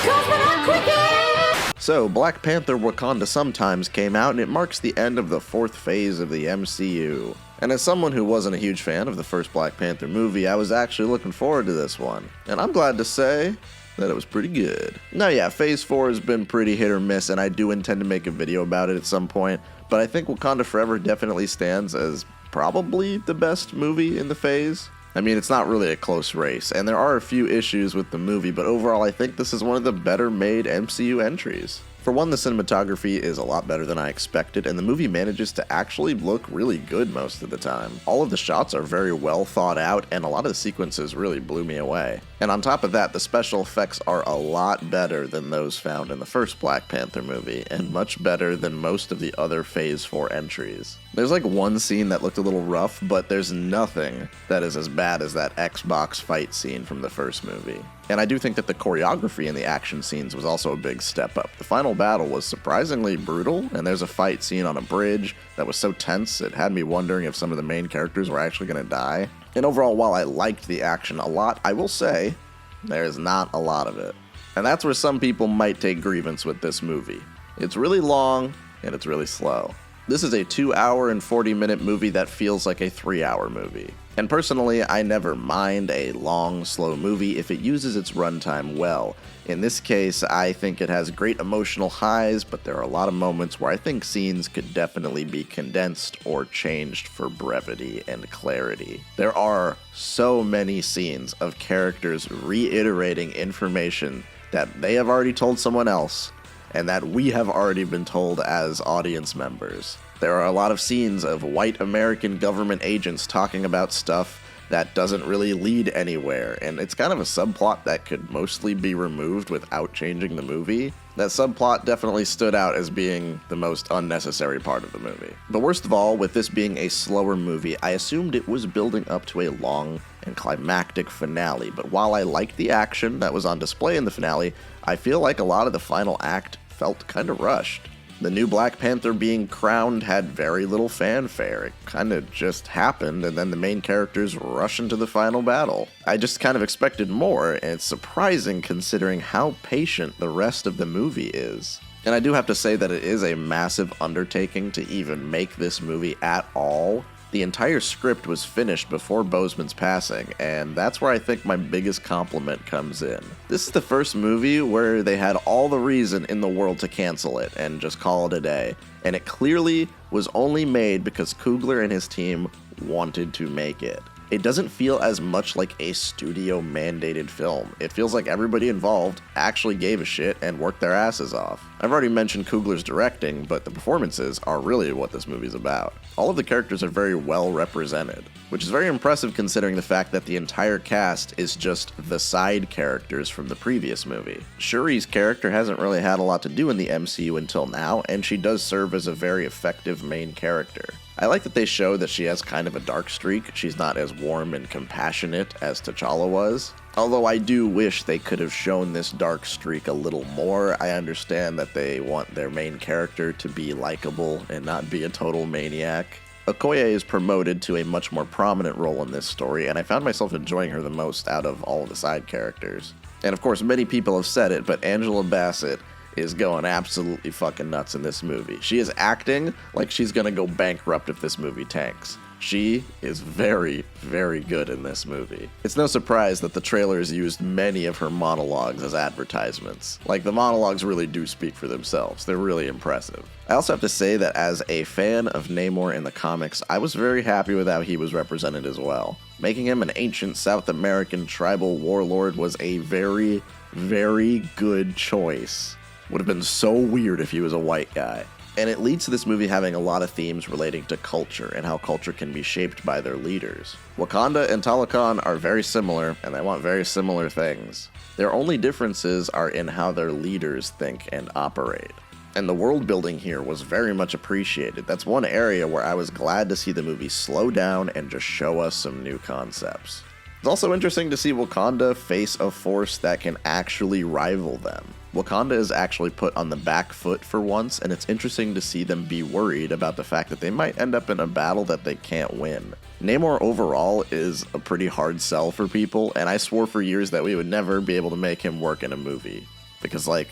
Cosmonaut Quickie! So, Black Panther Wakanda sometimes came out, and it marks the end of the fourth phase of the MCU. And as someone who wasn't a huge fan of the first Black Panther movie, I was actually looking forward to this one. And I'm glad to say that it was pretty good. Now yeah, Phase 4 has been pretty hit or miss, and I do intend to make a video about it at some point, but I think Wakanda Forever definitely stands as probably the best movie in the phase. I mean, it's not really a close race, and there are a few issues with the movie, but overall I think this is one of the better made MCU entries. For one, the cinematography is a lot better than I expected, and the movie manages to actually look really good most of the time. All of the shots are very well thought out, and a lot of the sequences really blew me away. And on top of that, the special effects are a lot better than those found in the first Black Panther movie, and much better than most of the other Phase 4 entries. There's like one scene that looked a little rough, but there's nothing that is as bad as that Xbox fight scene from the first movie. And I do think that the choreography in the action scenes was also a big step up. The final battle was surprisingly brutal, and there's a fight scene on a bridge that was so tense it had me wondering if some of the main characters were actually going to die. And overall, while I liked the action a lot, I will say there is not a lot of it. And that's where some people might take grievance with this movie. It's really long, and it's really slow. This is a 2-hour and 40-minute movie that feels like a 3-hour movie. And personally, I never mind a long, slow movie if it uses its runtime well. In this case, I think it has great emotional highs, but there are a lot of moments where I think scenes could definitely be condensed or changed for brevity and clarity. There are so many scenes of characters reiterating information that they have already told someone else, and that we have already been told as audience members. There are a lot of scenes of white American government agents talking about stuff that doesn't really lead anywhere, and it's kind of a subplot that could mostly be removed without changing the movie. That subplot definitely stood out as being the most unnecessary part of the movie. But worst of all, with this being a slower movie, I assumed it was building up to a long and climactic finale, but while I liked the action that was on display in the finale, I feel like a lot of the final act felt kind of rushed. The new Black Panther being crowned had very little fanfare. It kind of just happened, and then the main characters rush into the final battle. I just kind of expected more, and it's surprising considering how patient the rest of the movie is. And I do have to say that it is a massive undertaking to even make this movie at all. The entire script was finished before Boseman's passing, and that's where I think my biggest compliment comes in. This is the first movie where they had all the reason in the world to cancel it and just call it a day, and it clearly was only made because Coogler and his team wanted to make it. It doesn't feel as much like a studio-mandated film. It feels like everybody involved actually gave a shit and worked their asses off. I've already mentioned Coogler's directing, but the performances are really what this movie's about. All of the characters are very well represented, which is very impressive considering the fact that the entire cast is just the side characters from the previous movie. Shuri's character hasn't really had a lot to do in the MCU until now, and she does serve as a very effective main character. I like that they show that she has kind of a dark streak. She's not as warm and compassionate as T'Challa was. Although I do wish they could have shown this dark streak a little more. I understand that they want their main character to be likable and not be a total maniac. Okoye is promoted to a much more prominent role in this story, and I found myself enjoying her the most out of all of the side characters. And of course, many people have said it, but Angela Bassett is going absolutely fucking nuts in this movie. She is acting like she's gonna go bankrupt if this movie tanks. She is very, very good in this movie. It's no surprise that the trailers used many of her monologues as advertisements. Like, the monologues really do speak for themselves. They're really impressive. I also have to say that as a fan of Namor in the comics, I was very happy with how he was represented as well. Making him an ancient South American tribal warlord was a very, very good choice. Would have been so weird if he was a white guy. And it leads to this movie having a lot of themes relating to culture and how culture can be shaped by their leaders. Wakanda and Talokan are very similar, and they want very similar things. Their only differences are in how their leaders think and operate. And the world building here was very much appreciated. That's one area where I was glad to see the movie slow down and just show us some new concepts. It's also interesting to see Wakanda face a force that can actually rival them. Wakanda is actually put on the back foot for once, and it's interesting to see them be worried about the fact that they might end up in a battle that they can't win. Namor overall is a pretty hard sell for people, and I swore for years that we would never be able to make him work in a movie. Because, like,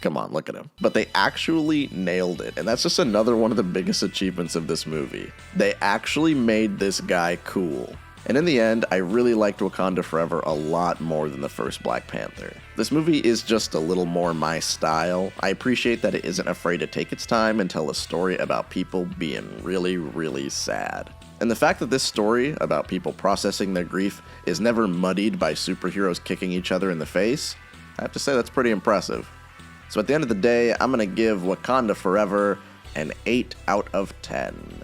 come on, look at him. But they actually nailed it, and that's just another one of the biggest achievements of this movie. They actually made this guy cool. And in the end, I really liked Wakanda Forever a lot more than the first Black Panther. This movie is just a little more my style. I appreciate that it isn't afraid to take its time and tell a story about people being really, really sad. And the fact that this story about people processing their grief is never muddied by superheroes kicking each other in the face, I have to say that's pretty impressive. So at the end of the day, I'm gonna give Wakanda Forever an 8 out of 10.